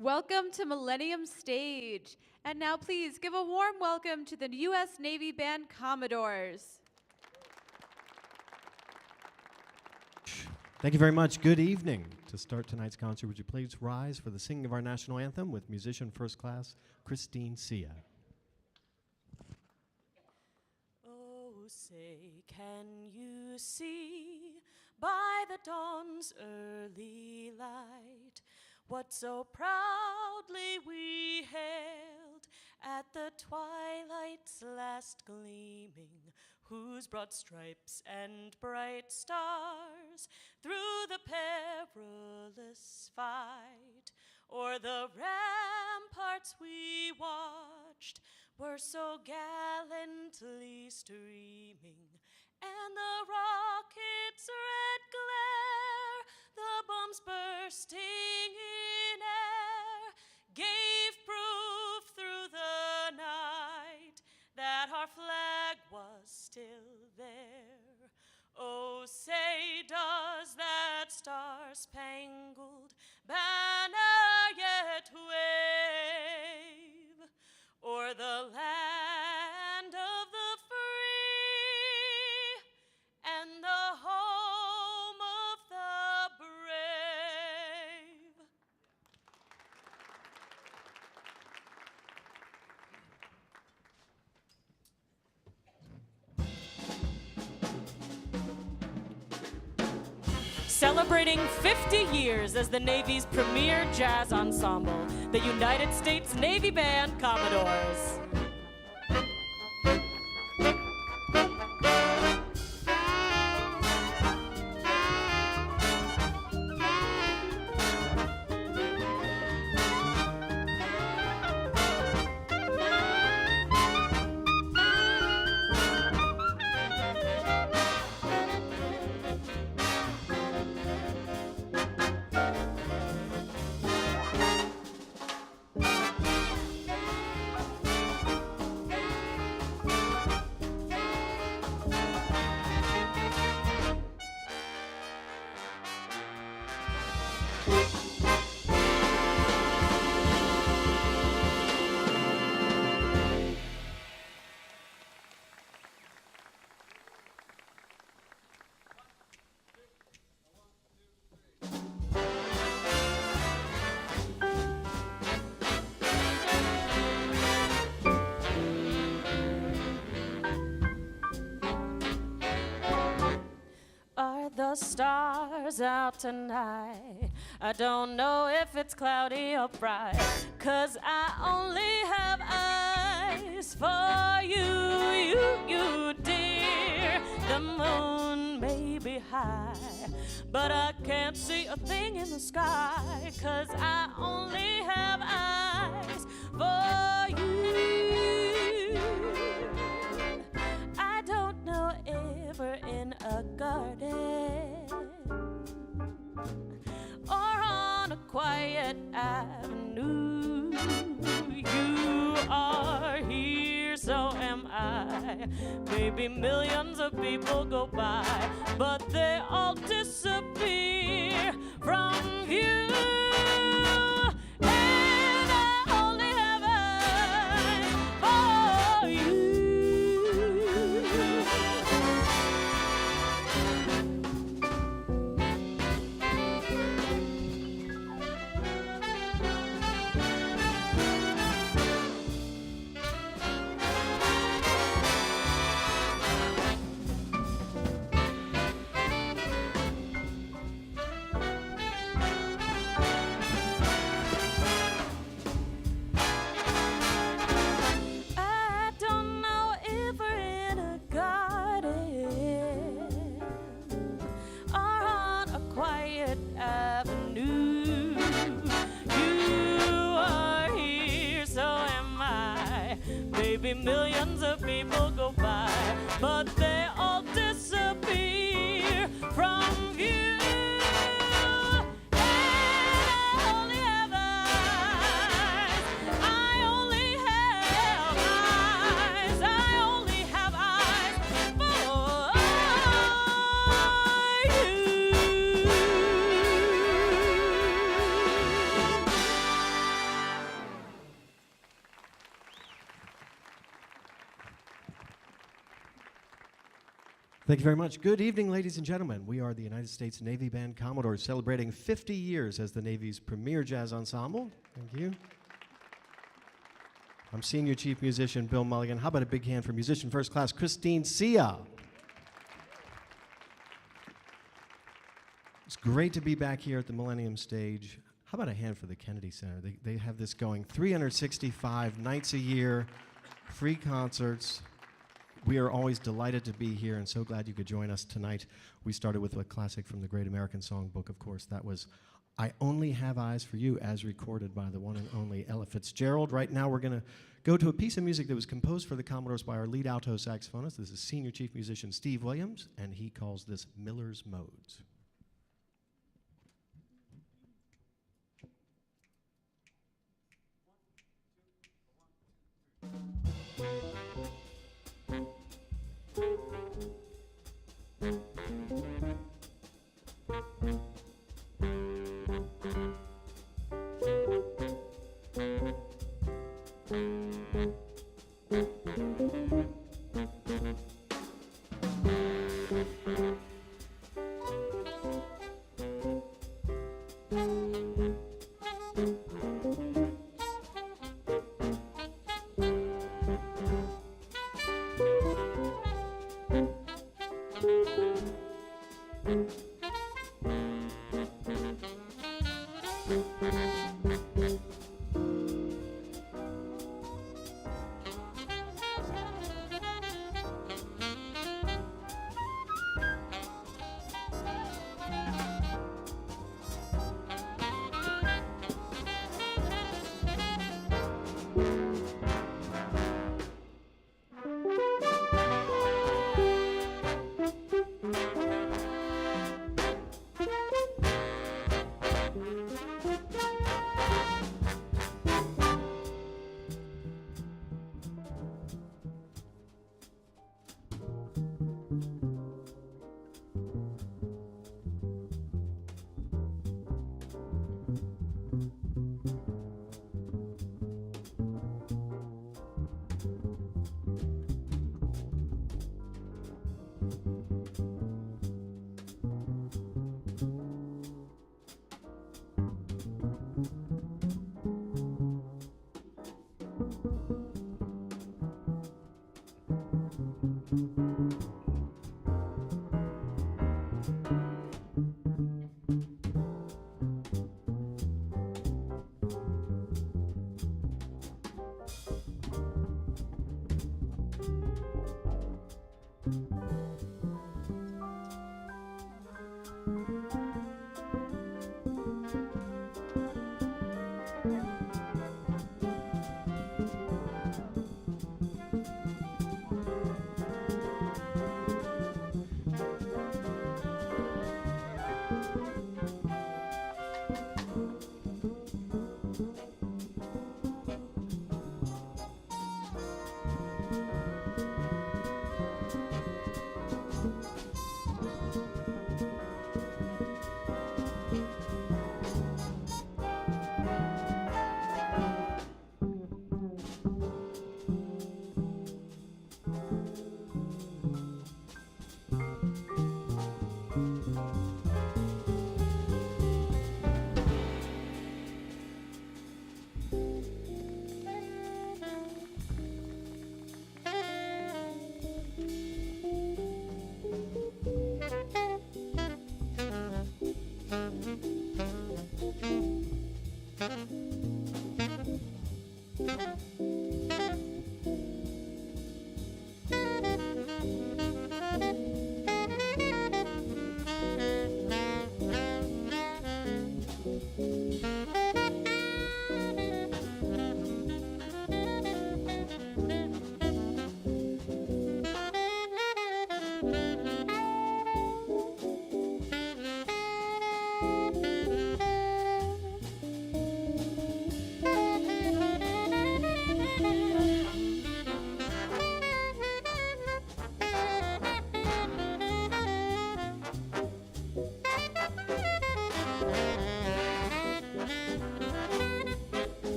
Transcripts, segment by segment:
Welcome to Millennium Stage. And now please give a warm welcome to the U.S. Navy Band Commodores. Thank you very much. Good evening. To start tonight's concert, would you please rise for the singing of our national anthem with musician first class Christine Sia. Oh, say, can you see by the dawn's early light what so proudly we hailed at the twilight's last gleaming, whose broad stripes and bright stars through the perilous fight o'er the ramparts we watched were so gallantly streaming, and the rocket's red glare, the bombs bursting in air, gave proof through the night that our flag was still there. Oh, say, does that star-spangled banner yet wave o'er the land of the free and the home of the brave? Celebrating 50 years as the Navy's premier jazz ensemble, the United States Navy Band Commodores. The stars out tonight. I don't know if it's cloudy or bright, 'cause I only have eyes for you, dear. The moon may be high, but I can't see a thing in the sky, 'cause I only have eyes for you. I don't know if we're in a garden or on a quiet avenue. You are here, so am I. Maybe millions of people go by, but they all disappear from view. And I only have eyes for you. Millions of people go by, but they all disappear from view. And I only have eyes. I only have eyes. I only have eyes for you. Thank you very much. Good evening, ladies and gentlemen. We are the United States Navy Band Commodores, celebrating 50 years as the Navy's premier jazz ensemble. Thank you. I'm Senior Chief Musician Bill Mulligan. How about a big hand for Musician First Class Christine Sia? It's great to be back here at the Millennium stage. How about a hand for the Kennedy Center? They have this going 365 nights a year, free concerts. We are always delighted to be here and so glad you could join us tonight. We started with a classic from the Great American Songbook, of course. That was I Only Have Eyes for You, as recorded by the one and only Ella Fitzgerald. Right now we're going to go to a piece of music that was composed for the Commodores by our lead alto saxophonist. This is Senior Chief Musician Steve Williams, and he calls this Miller's Modes.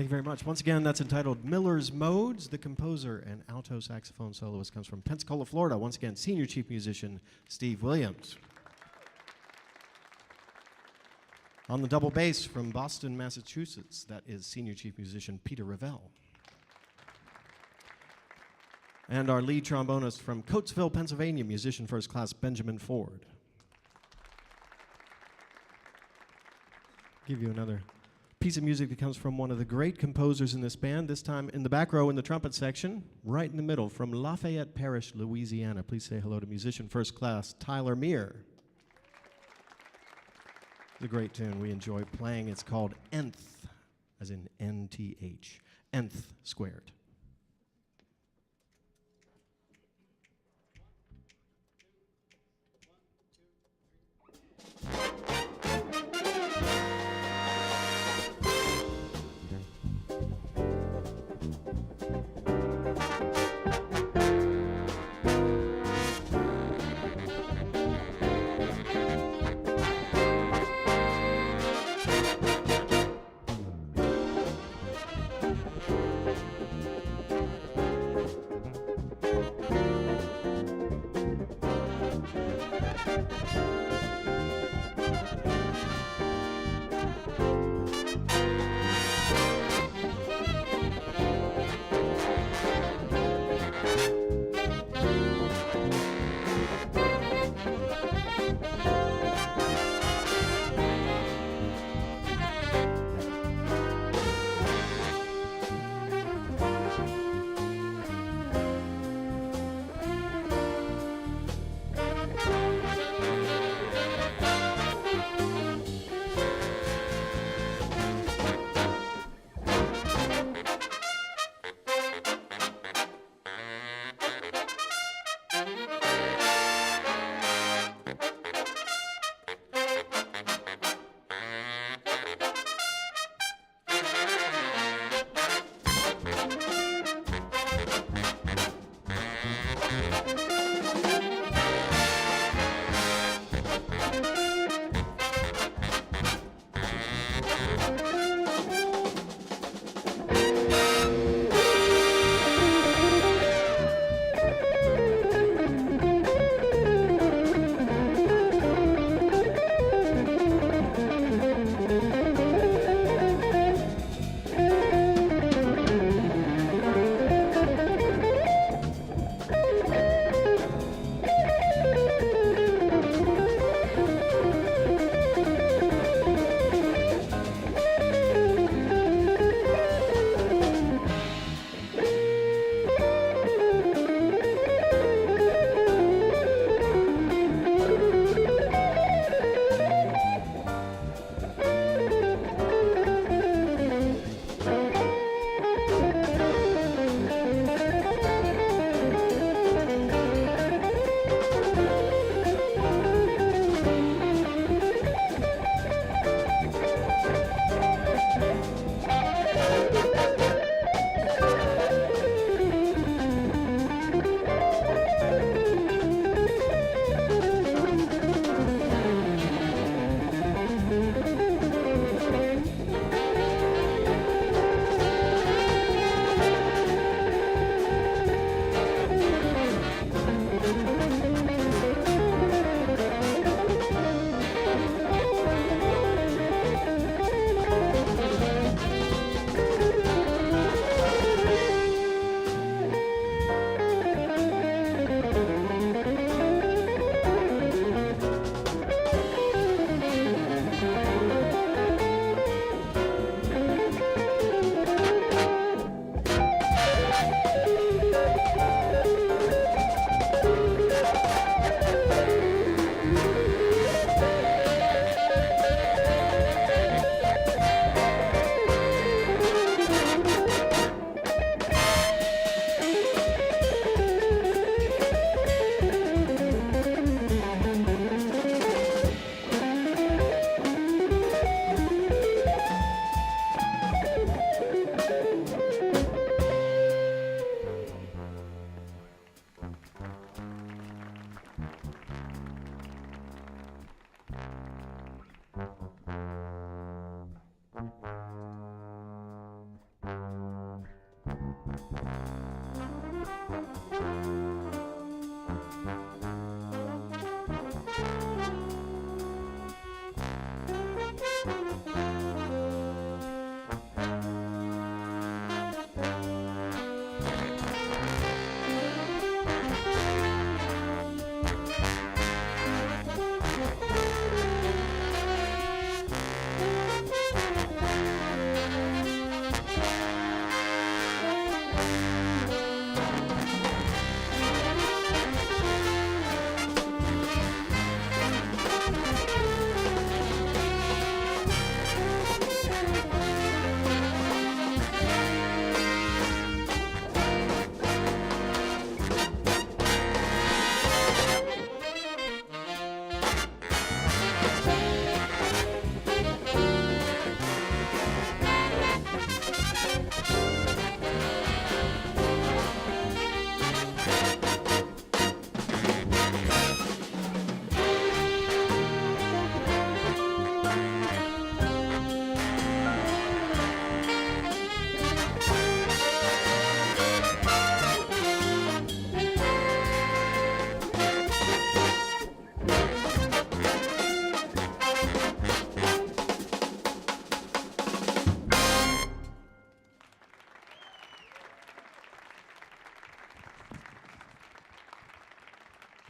Thank you very much. Once again, that's entitled Miller's Modes. The composer and alto saxophone soloist comes from Pensacola, Florida. Once again, senior chief musician Steve Williams. On the double bass from Boston, Massachusetts, that is senior chief musician Peter Revell. And our lead trombonist from Coatesville, Pennsylvania, musician first class Benjamin Ford. Give you another piece of music that comes from one of the great composers in this band, this time in the back row in the trumpet section, right in the middle, from Lafayette Parish, Louisiana. Please say hello to musician first class Tyler Meir. It's a great tune we enjoy playing. It's called Nth, as in N-T-H, Nth squared.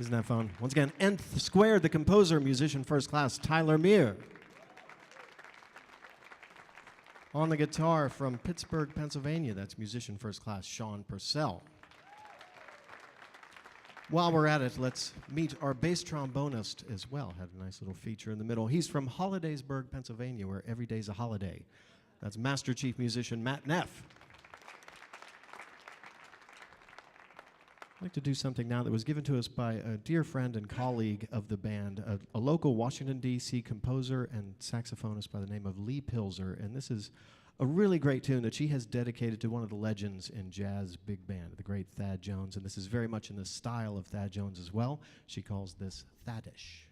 Isn't that fun? Once again, Nth Squared, the composer, musician first class, Tyler Meir. On the guitar from Pittsburgh, Pennsylvania, that's musician first class, Sean Purcell. While we're at it, let's meet our bass trombonist as well. Had a nice little feature in the middle. He's from Hollidaysburg, Pennsylvania, where every day's a holiday. That's Master Chief Musician Matt Neff. I'd like to do something now that was given to us by a dear friend and colleague of the band, a local Washington, D.C. composer and saxophonist by the name of Lee Pilzer. And this is a really great tune that she has dedicated to one of the legends in jazz big band, the great Thad Jones. And this is very much in the style of Thad Jones as well. She calls this Fetish.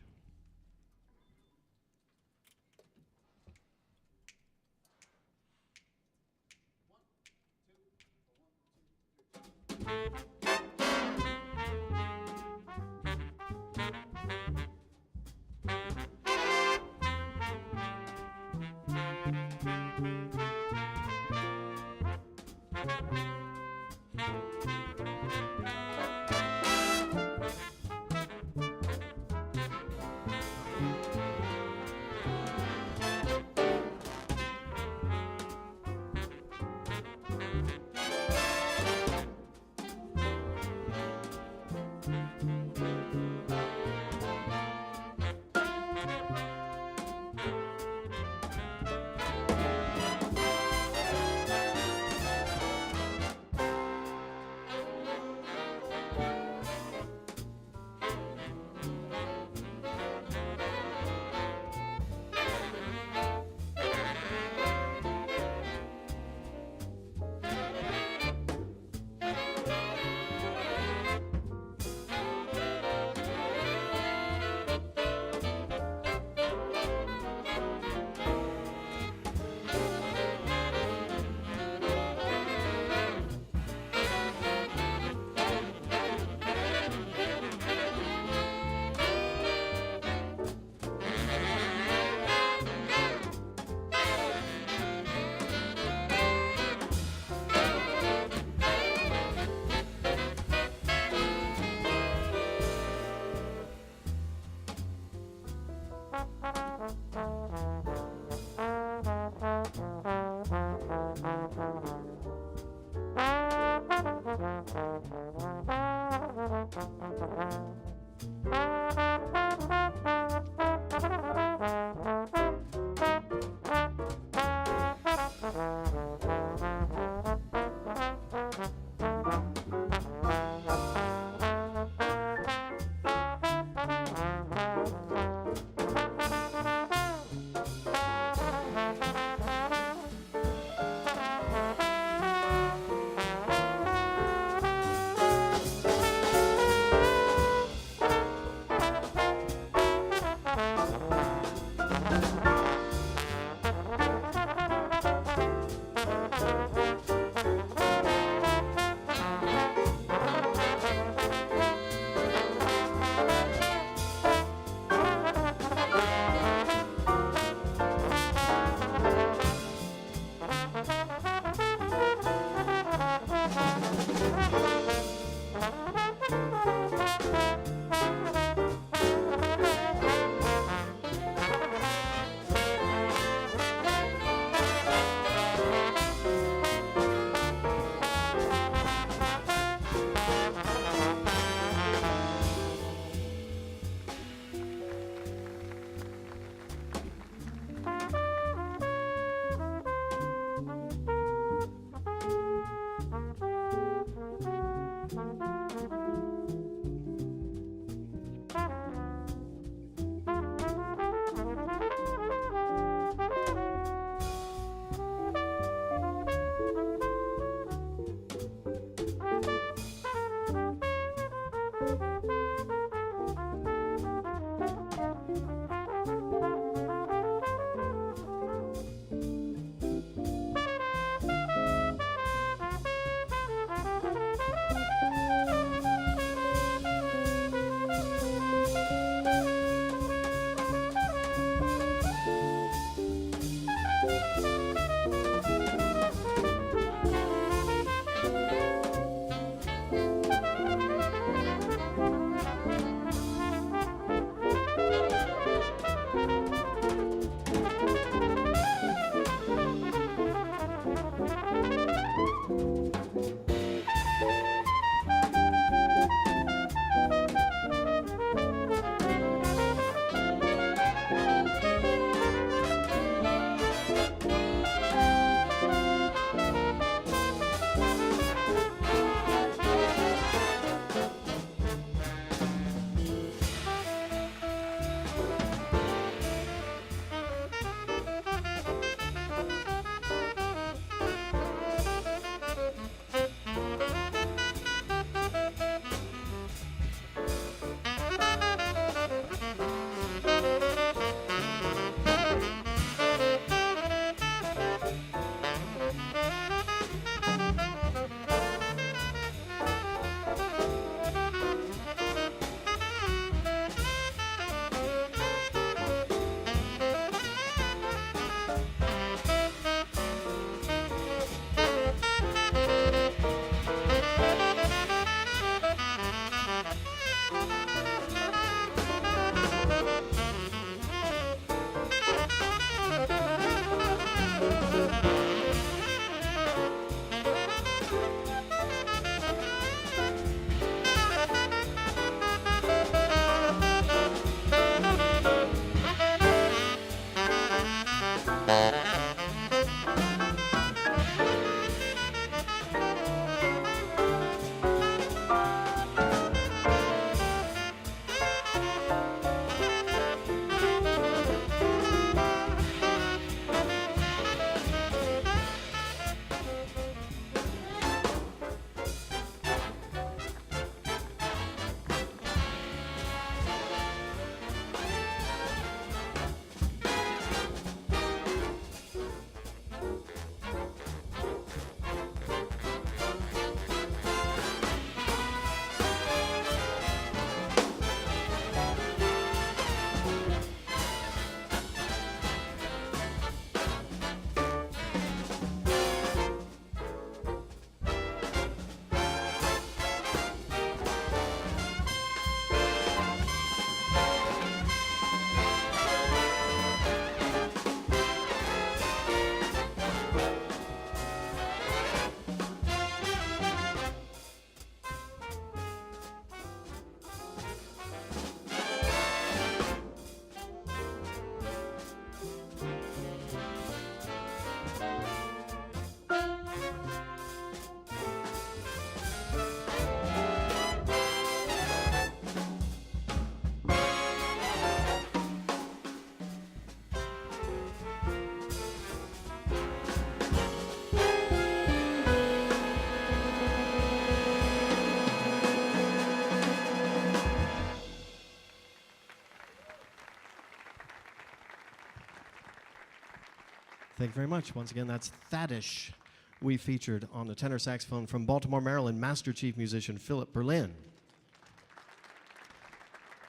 Thank you very much. Once again, that's Fetish. We featured on the tenor saxophone from Baltimore, Maryland, Master Chief Musician Philip Berlin.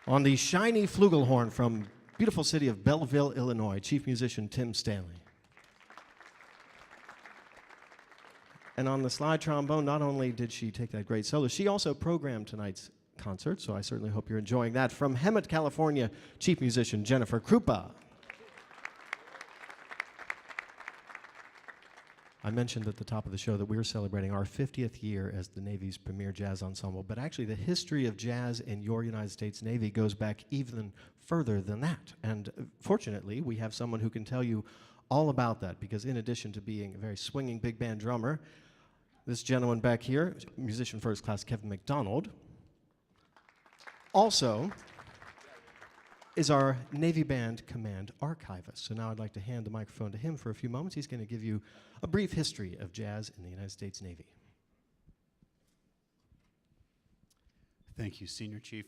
On the shiny flugelhorn from beautiful city of Belleville, Illinois, Chief Musician Tim Stanley. And on the slide trombone, not only did she take that great solo, she also programmed tonight's concert, so I certainly hope you're enjoying that. From Hemet, California, Chief Musician Jennifer Krupa. I mentioned at the top of the show that we're celebrating our 50th year as the Navy's premier jazz ensemble, but actually the history of jazz in your United States Navy goes back even further than that. And fortunately, we have someone who can tell you all about that, because in addition to being a very swinging big band drummer, this gentleman back here, musician first class Kevin Mcdonald, also is our Navy Band Command archivist. So now I'd like to hand the microphone to him for a few moments. He's going to give you a brief history of jazz in the United States Navy. Thank you, Senior Chief.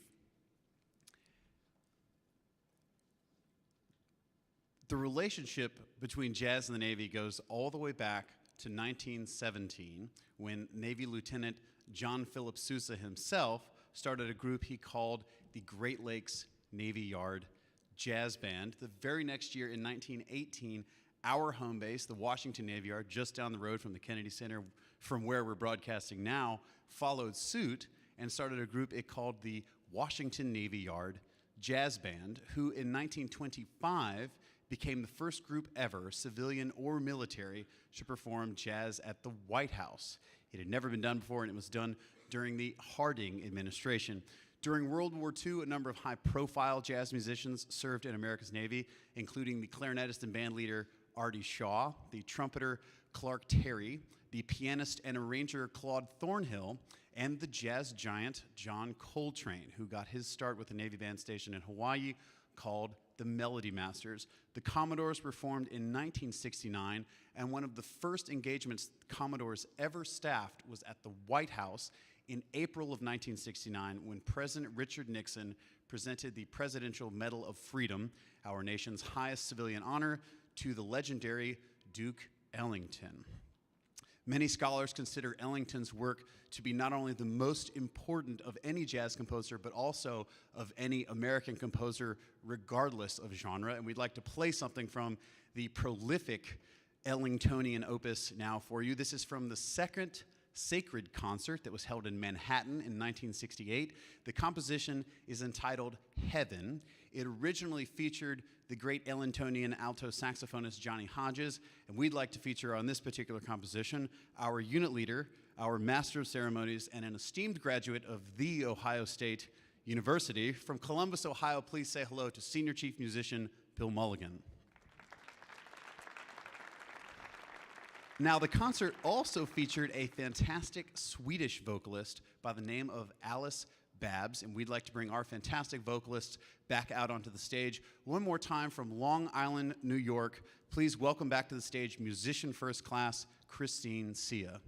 The relationship between jazz and the Navy goes all the way back to 1917, when Navy Lieutenant John Philip Sousa himself started a group he called the Great Lakes Navy Yard Jazz Band. The very next year, in 1918, our home base, the Washington Navy Yard, just down the road from the Kennedy Center, from where we're broadcasting now, followed suit and started a group it called the Washington Navy Yard Jazz Band, who in 1925 became the first group ever, civilian or military, to perform jazz at the White House. It had never been done before, and it was done during the Harding administration. During World War II, a number of high-profile jazz musicians served in America's Navy, including the clarinetist and band leader Artie Shaw, the trumpeter Clark Terry, the pianist and arranger Claude Thornhill, and the jazz giant John Coltrane, who got his start with a Navy band station in Hawaii called the Melody Masters. The Commodores were formed in 1969, and one of the first engagements Commodores ever staffed was at the White House in April of 1969, when President Richard Nixon presented the Presidential Medal of Freedom, our nation's highest civilian honor, to the legendary Duke Ellington. Many scholars consider Ellington's work to be not only the most important of any jazz composer, but also of any American composer, regardless of genre. And we'd like to play something from the prolific Ellingtonian opus now for you. This is from the second sacred concert that was held in Manhattan in 1968. The composition is entitled Heaven. It originally featured the great Ellingtonian alto saxophonist Johnny Hodges, and we'd like to feature on this particular composition our unit leader, our master of ceremonies, and an esteemed graduate of The Ohio State University. From Columbus, Ohio, please say hello to Senior Chief Musician Bill Mulligan. Now, the concert also featured a fantastic Swedish vocalist by the name of Alice Babs, and we'd like to bring our fantastic vocalists back out onto the stage. One more time from Long Island, New York, please welcome back to the stage musician first class, Christine Sia.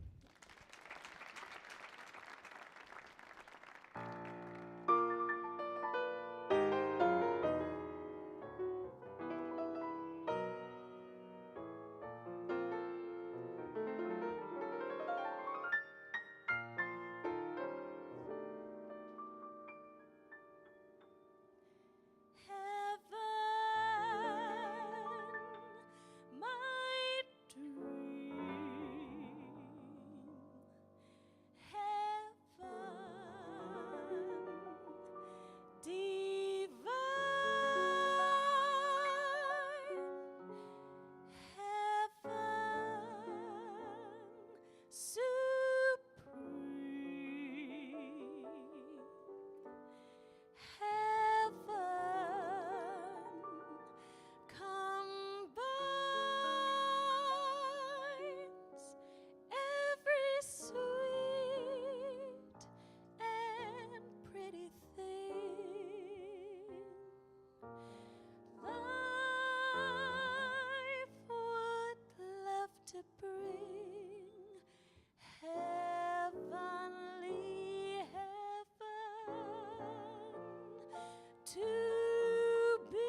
To be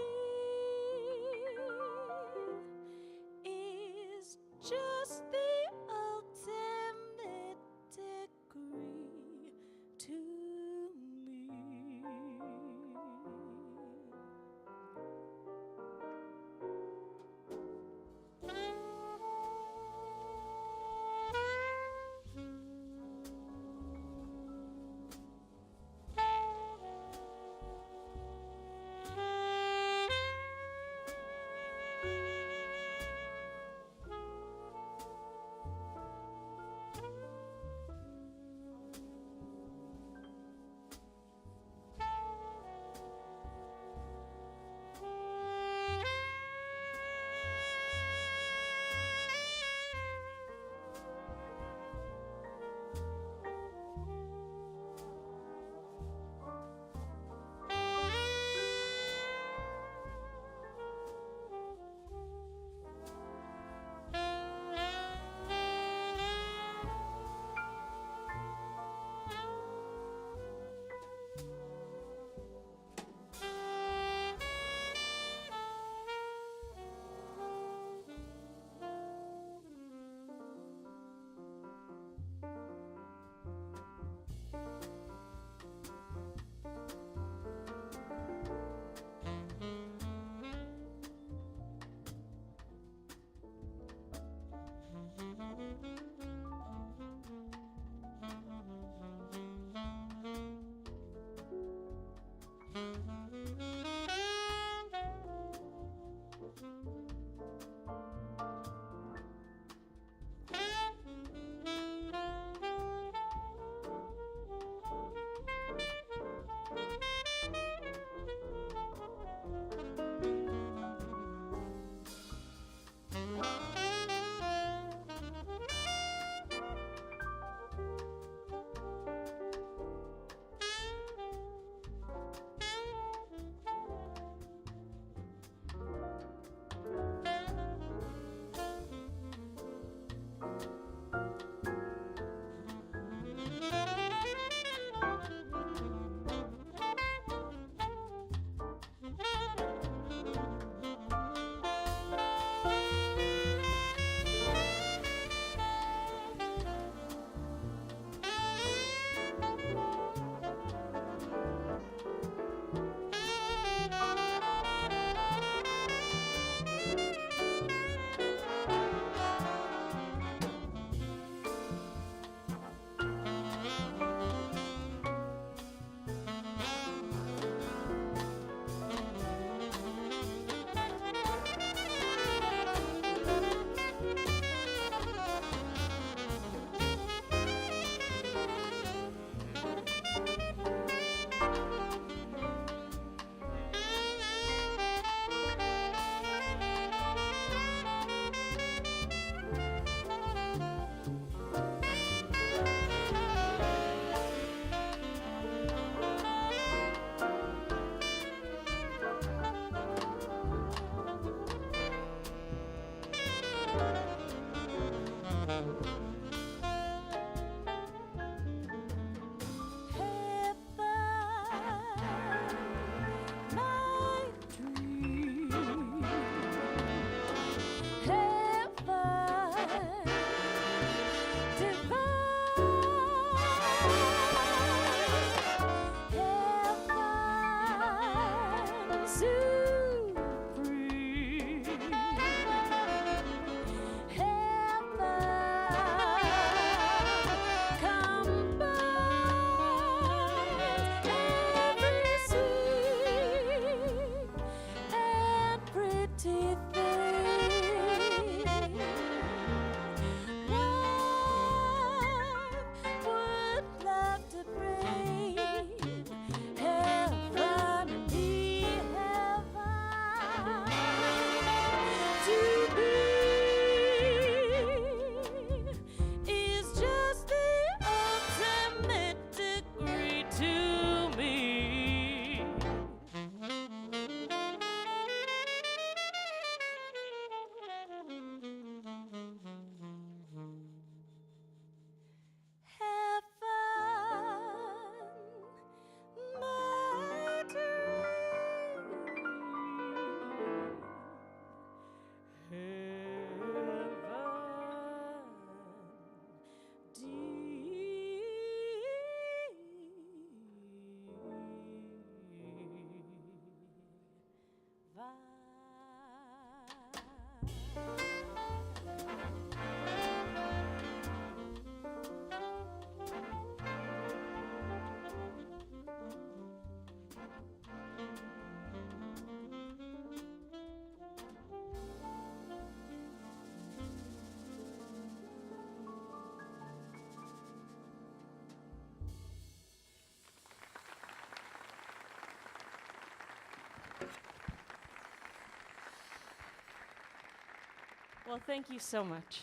Well, thank you so much.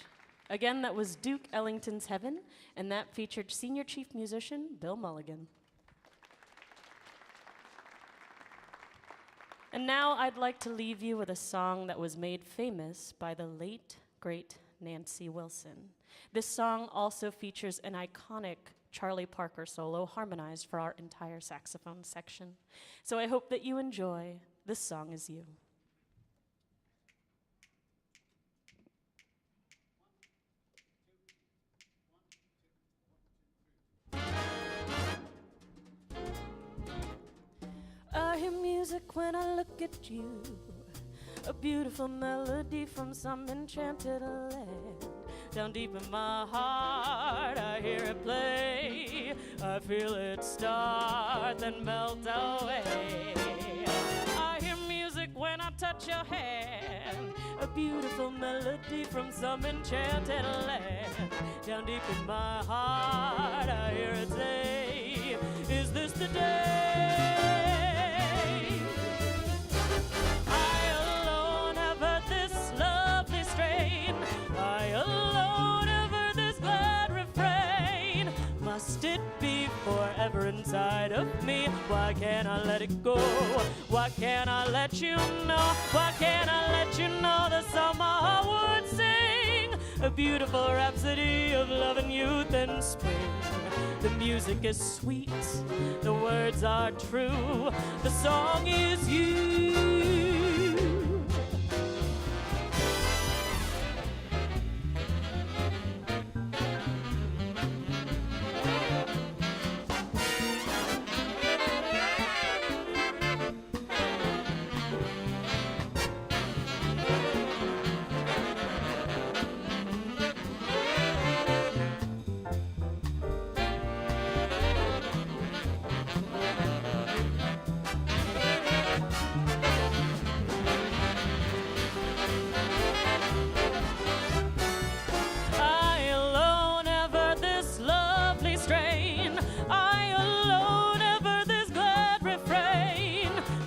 Again, that was Duke Ellington's Heaven, and that featured Senior Chief Musician Bill Mulligan. And now I'd like to leave you with a song that was made famous by the late, great Nancy Wilson. This song also features an iconic Charlie Parker solo harmonized for our entire saxophone section. So I hope that you enjoy This Song Is You. I hear music when I look at you, a beautiful melody from some enchanted land. Down deep in my heart, I hear it play. I feel it start, then melt away. I hear music when I touch your hand, a beautiful melody from some enchanted land. Down deep in my heart, I hear it say, is this the day? Must it be forever inside of me? Why can't I let it go? Why can't I let you know? Why can't I let you know the song my heart would sing? A beautiful rhapsody of love and youth and spring. The music is sweet, the words are true, the song is you.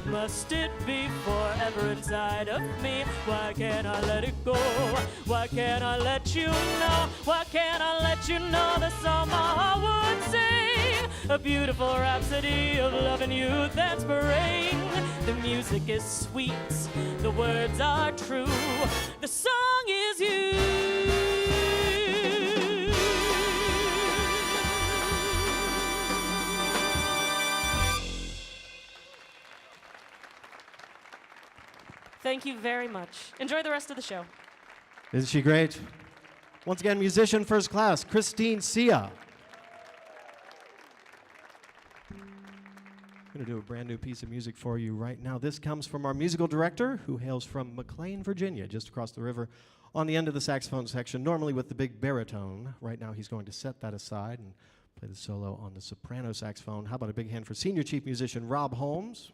Must it be forever inside of me? Why can't I let it go? Why can't I let you know? Why can't I let you know the song my heart would sing? A beautiful rhapsody of love and youth and spring. The music is sweet, the words are true, the song is you. Thank you very much. Enjoy the rest of the show. Isn't she great? Once again, musician first class, Christine Sia. I'm going to do a brand new piece of music for you right now. This comes from our musical director, who hails from McLean, Virginia, just across the river, on the end of the saxophone section, normally with the big baritone. Right now, he's going to set that aside and play the solo on the soprano saxophone. How about a big hand for senior chief musician Rob Holmes?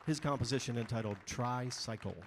His composition entitled Tricycle.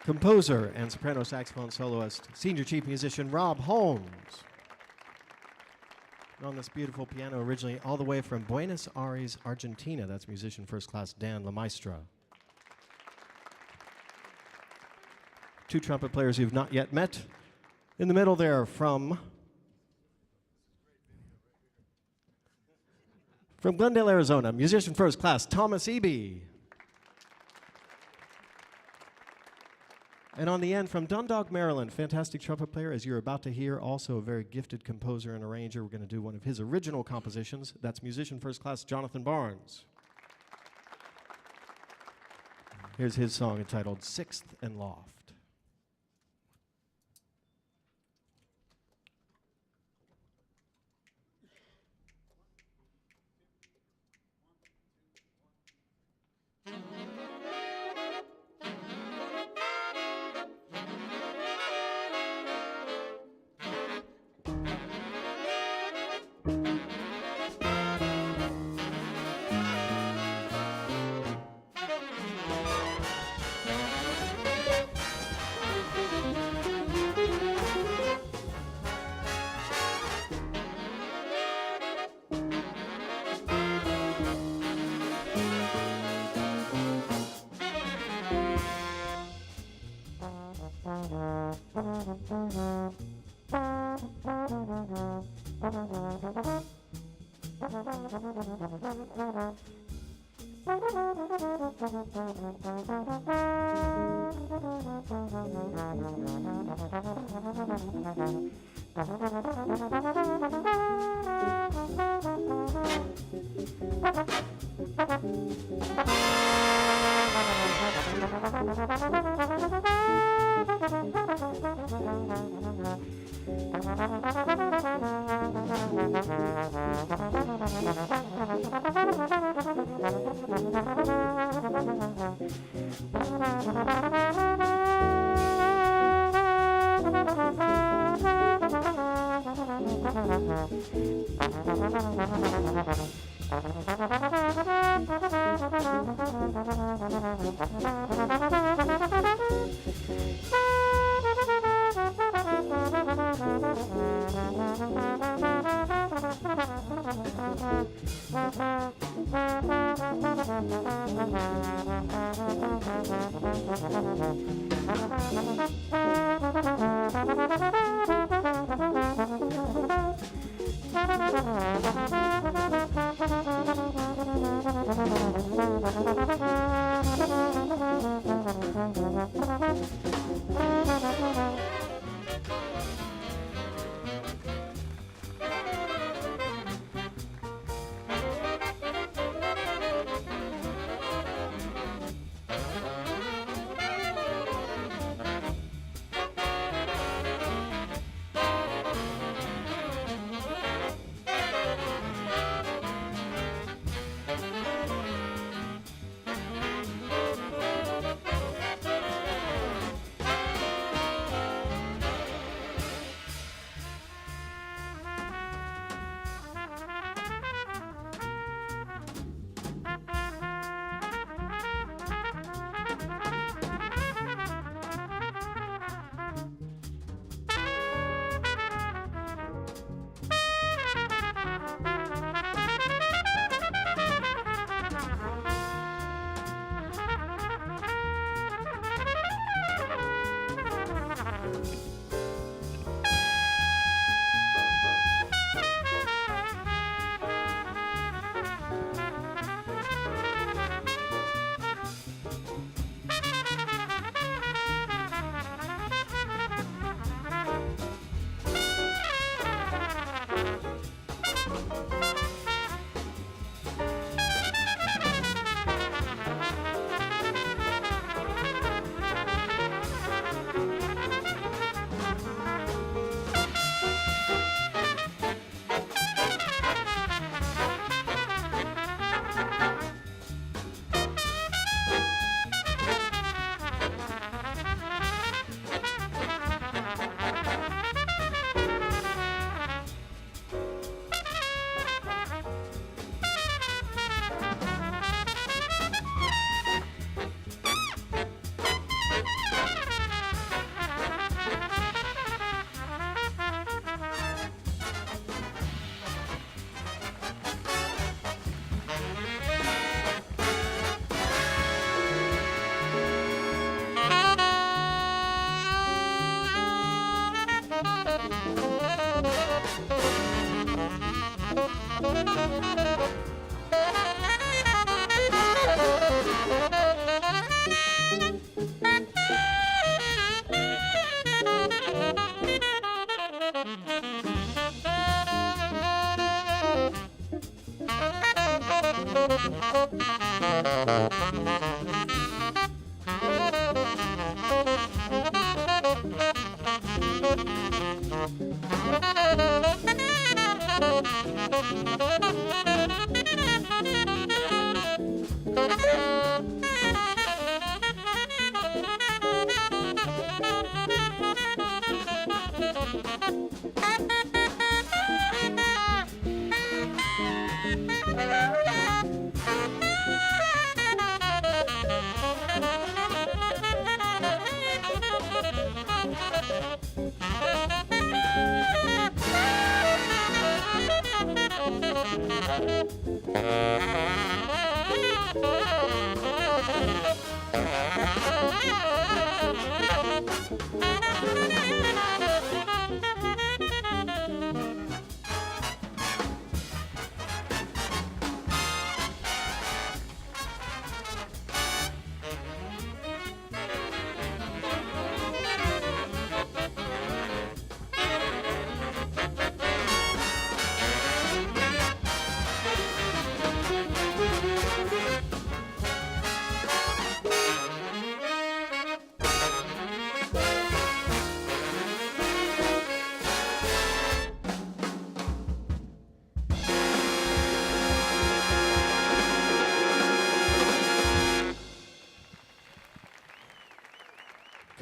composer and soprano saxophone soloist, senior chief musician Rob Holmes. And on this beautiful piano, originally all the way from Buenos Aires, Argentina, that's musician first class Dan LaMaestra. Two trumpet players you've not yet met. In the middle there from Glendale, Arizona, musician first class Thomas Eby. And on the end, from Dundalk, Maryland, fantastic trumpet player, as you're about to hear, also a very gifted composer and arranger. We're going to do one of his original compositions. That's musician first class Jonathan Barnes. Here's his song entitled Sixth and Loft.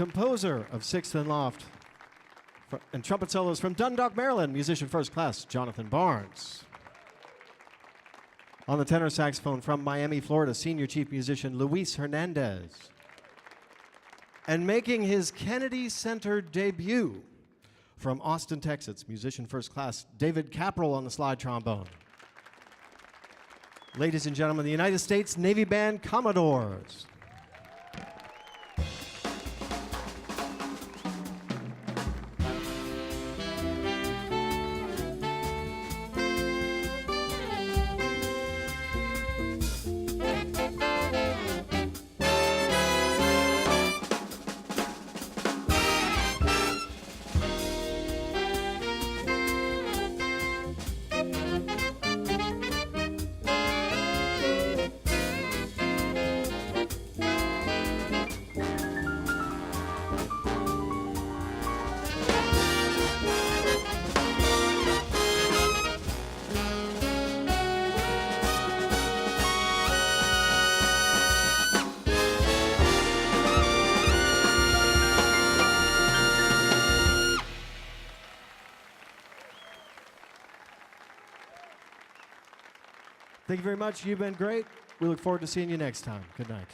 Composer of Sixth and Loft and trumpet solos from Dundalk, Maryland, musician first class, Jonathan Barnes. On the tenor saxophone from Miami, Florida, senior chief musician Luis Hernandez. And making his Kennedy Center debut from Austin, Texas, musician first class, David Capral on the slide trombone. Ladies and gentlemen, the United States Navy Band Commodores. Thank you very much. You've been great. We look forward to seeing you next time. Good night.